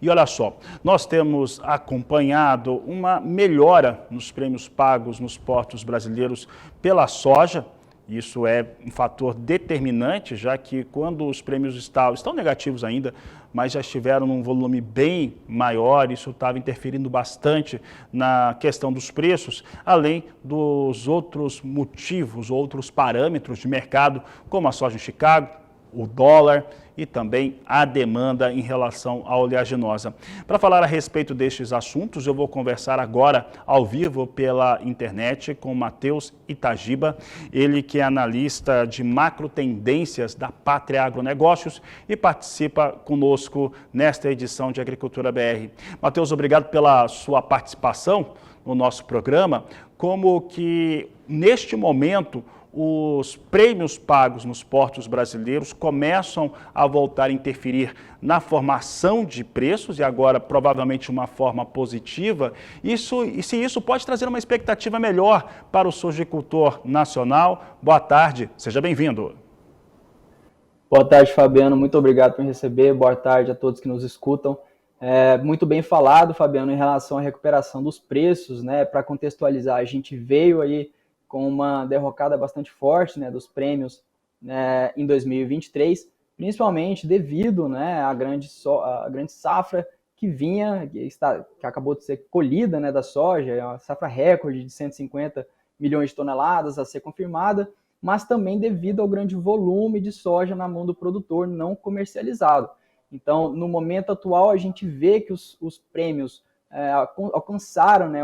E olha só, nós temos acompanhado uma melhora nos prêmios pagos nos portos brasileiros pela soja. Isso é um fator determinante, já que quando os prêmios estão negativos ainda, mas já estiveram num volume bem maior, isso estava interferindo bastante na questão dos preços, além dos outros motivos, outros parâmetros de mercado, como a soja em Chicago, o dólar e também a demanda em relação à oleaginosa. Para falar a respeito destes assuntos, eu vou conversar agora ao vivo pela internet com Matheus Itagiba, ele que é analista de macro tendências da Pátria Agronegócios e participa conosco nesta edição de Agricultura BR. Matheus, obrigado pela sua participação no nosso programa. Como que neste momento os prêmios pagos nos portos brasileiros começam a voltar a interferir na formação de preços e agora provavelmente uma forma positiva. E se isso pode trazer uma expectativa melhor para o sojicultor nacional. Boa tarde, seja bem-vindo. Boa tarde, Fabiano. Muito obrigado por me receber. Boa tarde a todos que nos escutam. Muito bem falado, Fabiano, em relação à recuperação dos preços, né? Para contextualizar, a gente veio aí com uma derrocada bastante forte, né, dos prêmios, né, em 2023, principalmente devido, né, à grande safra que acabou de ser colhida, né, da soja, é uma safra recorde de 150 milhões de toneladas a ser confirmada, mas também devido ao grande volume de soja na mão do produtor não comercializado. Então, no momento atual, a gente vê que os prêmios alcançaram, né,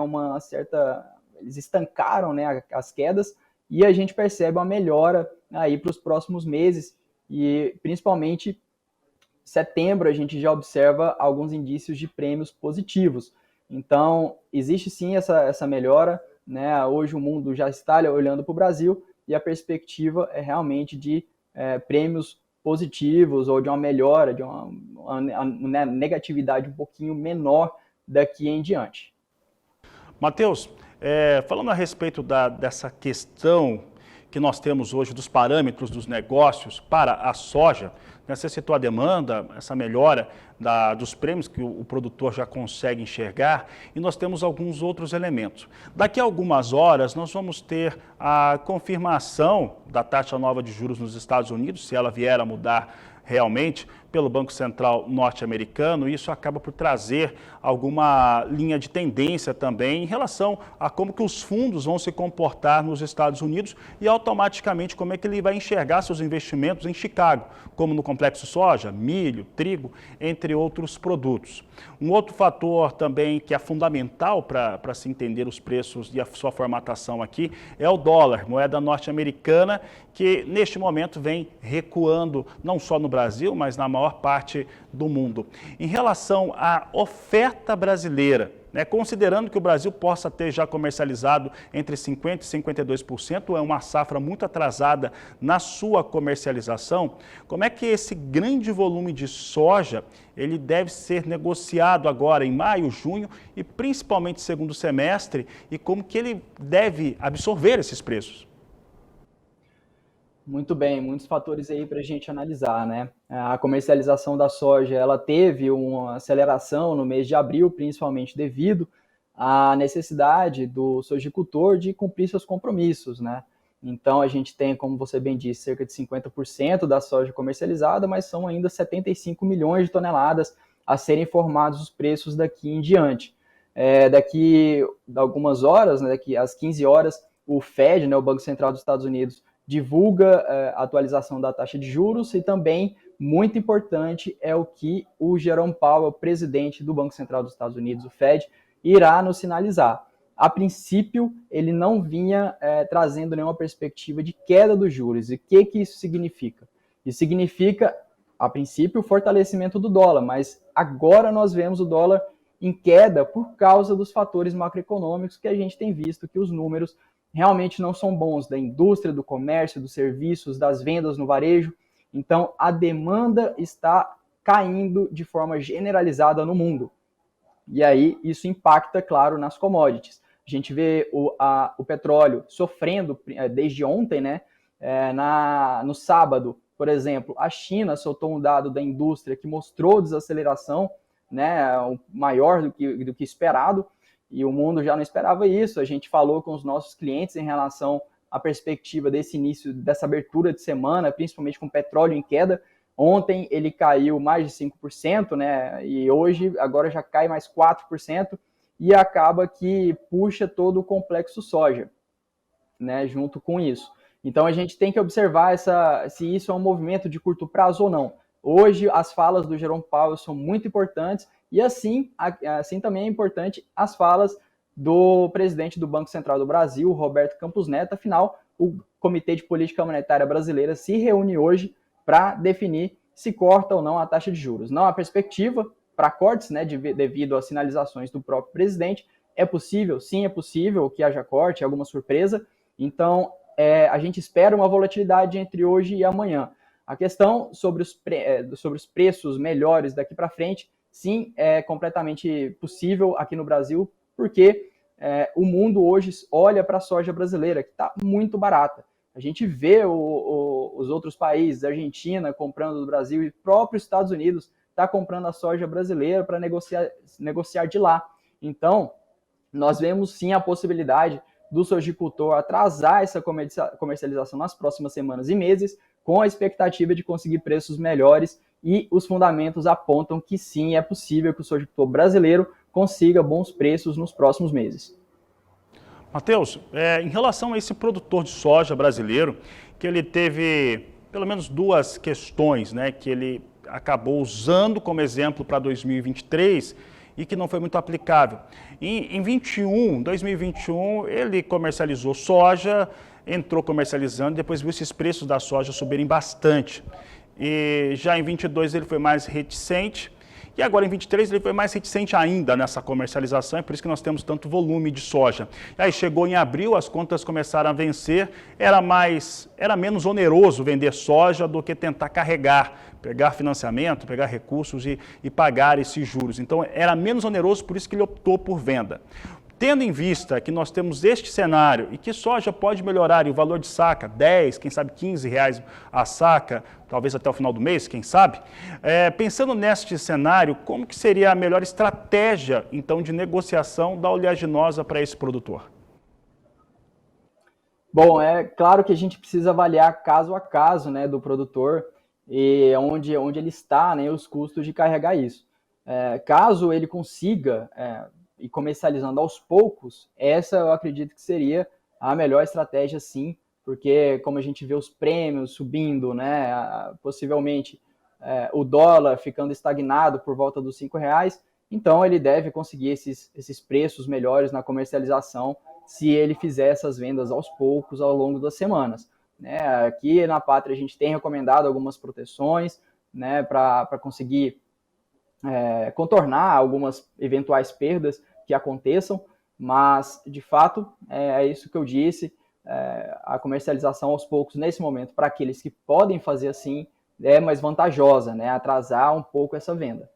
eles estancaram, né, as quedas, e a gente percebe uma melhora aí para os próximos meses, e principalmente setembro a gente já observa alguns indícios de prêmios positivos. Então, existe sim essa melhora, né? Hoje o mundo já está olhando para o Brasil e a perspectiva é realmente de prêmios positivos ou de uma melhora, de uma negatividade um pouquinho menor daqui em diante. Matheus, falando a respeito dessa questão que nós temos hoje dos parâmetros dos negócios para a soja, né, você citou a demanda, essa melhora dos prêmios que o produtor já consegue enxergar, e nós temos alguns outros elementos. Daqui a algumas horas nós vamos ter a confirmação da taxa nova de juros nos Estados Unidos, se ela vier a mudar realmente pelo Banco Central norte-americano. Isso acaba por trazer alguma linha de tendência também em relação a como que os fundos vão se comportar nos Estados Unidos e automaticamente como é que ele vai enxergar seus investimentos em Chicago, como no complexo soja, milho, trigo, entre outros produtos. Um outro fator também que é fundamental para se entender os preços e a sua formatação aqui é o dólar, moeda norte-americana, que neste momento vem recuando não só no Brasil, mas na maior parte do mundo. Em relação à oferta brasileira, né, considerando que o Brasil possa ter já comercializado entre 50% e 52%, é uma safra muito atrasada na sua comercialização, como é que esse grande volume de soja ele deve ser negociado agora em maio, junho e principalmente segundo semestre, e como que ele deve absorver esses preços? Muito bem, muitos fatores aí para a gente analisar, né? A comercialização da soja, ela teve uma aceleração no mês de abril, principalmente devido à necessidade do sojicultor de cumprir seus compromissos, né? Então, a gente tem, como você bem disse, cerca de 50% da soja comercializada, mas são ainda 75 milhões de toneladas a serem informados os preços daqui em diante. Daqui a algumas horas, né, daqui às 15 horas, o Fed, né, o Banco Central dos Estados Unidos, divulga a atualização da taxa de juros e também, muito importante, é o que o Jerome Powell, presidente do Banco Central dos Estados Unidos, o Fed, irá nos sinalizar. A princípio, ele não vinha trazendo nenhuma perspectiva de queda dos juros. E o que isso significa? Isso significa, a princípio, o fortalecimento do dólar, mas agora nós vemos o dólar em queda por causa dos fatores macroeconômicos que a gente tem visto que os números realmente não são bons, da indústria, do comércio, dos serviços, das vendas no varejo. Então, a demanda está caindo de forma generalizada no mundo. E aí, isso impacta, claro, nas commodities. A gente vê o petróleo sofrendo desde ontem, né? No sábado, por exemplo, a China soltou um dado da indústria que mostrou desaceleração né, maior do que esperado, e o mundo já não esperava isso. A gente falou com os nossos clientes em relação à perspectiva desse início, dessa abertura de semana, principalmente com o petróleo em queda. Ontem ele caiu mais de 5%, né, e hoje agora já cai mais 4%, e acaba que puxa todo o complexo soja, né, junto com isso. Então a gente tem que observar se isso é um movimento de curto prazo ou não. Hoje as falas do Jerome Powell são muito importantes, e assim também é importante as falas do presidente do Banco Central do Brasil, Roberto Campos Neto. Afinal, o Comitê de Política Monetária Brasileira se reúne hoje para definir se corta ou não a taxa de juros. Não há perspectiva para cortes, né, devido às sinalizações do próprio presidente. É possível? Sim, é possível que haja corte, alguma surpresa. Então, a gente espera uma volatilidade entre hoje e amanhã. A questão sobre os preços melhores daqui para frente, sim, é completamente possível aqui no Brasil, porque o mundo hoje olha para a soja brasileira, que está muito barata. A gente vê os outros países, a Argentina comprando do Brasil, e o próprio Estados Unidos está comprando a soja brasileira para negociar de lá. Então, nós vemos sim a possibilidade do sojicultor atrasar essa comercialização nas próximas semanas e meses, com a expectativa de conseguir preços melhores, e os fundamentos apontam que sim, é possível que o sojicultor brasileiro consiga bons preços nos próximos meses. Matheus, em relação a esse produtor de soja brasileiro, que ele teve pelo menos duas questões, né, que ele acabou usando como exemplo para 2023 e que não foi muito aplicável. Em 2021, ele comercializou soja, entrou comercializando, depois viu esses preços da soja subirem bastante. E já em 22 ele foi mais reticente. E agora em 23 ele foi mais reticente ainda nessa comercialização, é por isso que nós temos tanto volume de soja. E aí chegou em abril, as contas começaram a vencer, era menos oneroso vender soja do que tentar pegar financiamento, pegar recursos e pagar esses juros. Então era menos oneroso, por isso que ele optou por venda. Tendo em vista que nós temos este cenário e que soja pode melhorar e o valor de saca, 10, quem sabe 15 reais a saca, talvez até o final do mês, quem sabe, pensando neste cenário, como que seria a melhor estratégia, então, de negociação da oleaginosa para esse produtor? Bom, é claro que a gente precisa avaliar caso a caso, né, do produtor e onde ele está, né, os custos de carregar isso. Caso ele consiga e comercializando aos poucos, essa eu acredito que seria a melhor estratégia, sim, porque como a gente vê os prêmios subindo, né, possivelmente o dólar ficando estagnado por volta dos R$ 5, então ele deve conseguir esses preços melhores na comercialização se ele fizer essas vendas aos poucos ao longo das semanas. Né? Aqui na Pátria a gente tem recomendado algumas proteções, né, para conseguir contornar algumas eventuais perdas que aconteçam, mas de fato é isso que eu disse, a comercialização aos poucos nesse momento para aqueles que podem fazer assim é mais vantajosa, né, atrasar um pouco essa venda.